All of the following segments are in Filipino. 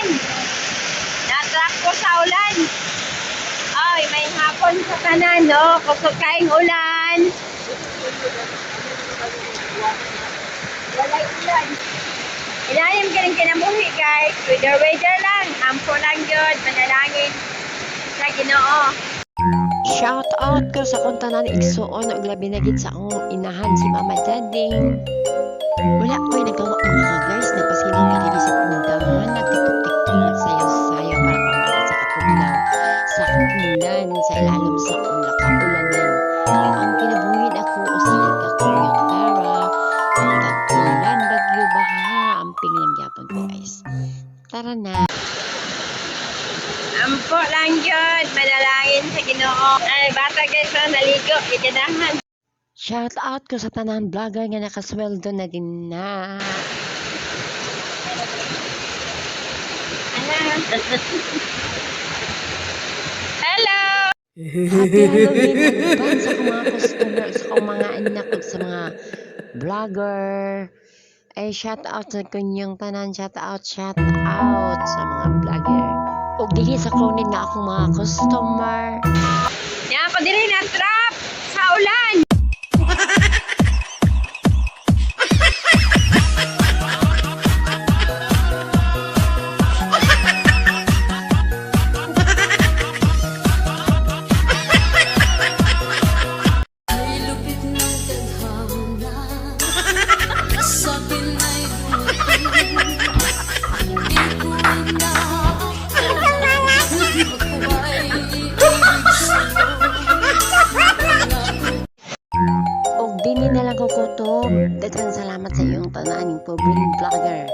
ulan. Natrack ko sa ulan. Ay, may hapon sa kanan, no? Kusog kaing ulan. Walay ulan. Inayam ka rin kinabuhi, guys. Weather lang. Ampo lang yun. Manalangin sa Ginoo. Shout out ko sa kung tanan igsuon og labi na gid sa akong inahan si Mama Dading. Wala ko'y nagawa mga guys, nagpasilang ka rin sa pinuntahan, nagtiktok-tiktok, nagsayaw-sayaw para pamara sa kapuglaw, sa ulan, sa ilalim sa ulaka-ulanan. Ang kinabuhin ako o sa nagkakuryotara, ang tag-ulan, bagyo, baha, amping lang yapon ko guys. Tara na. Ampo lang yun. Manalangin sa Ginoo. Ay, bata guys, naligo. Ikadahan. Shout out ko sa tanang vlogger nga nakasweldo na din na. Hello! Happy Halloween advance sa mga customers, sa mga anak ko, sa mga vlogger. Ay, shout out sa kunyong tanan, shout out sa mga vlogger. O dili sa kronin na akong mga customer. Yan ko dili na trap sa ulan. Dini na lang ko kutob. Daghang salamat sa iyong tananing pobreng vlogger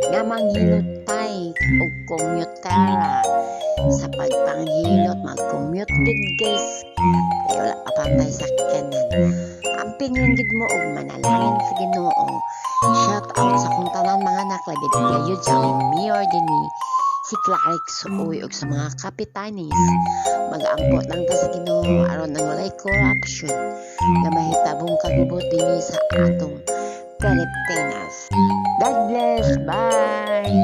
nga manghilot-tay o commutera. Sa pagpanghilot, mag-commute gid guys. Kaya wala papantay sa kanan. Amping lang gid mo og manalangin sa Ginoo. Shout out sa kung tanan mga naklabid gayud sa aming mayor dinhi si Clark Suoy og sa mga kapitanis. Mag-ampot lang ta sa Ginoo aron nang walay corruption na mahitabong kagubot dinhi sa atong Pilipinas. God bless. Bye.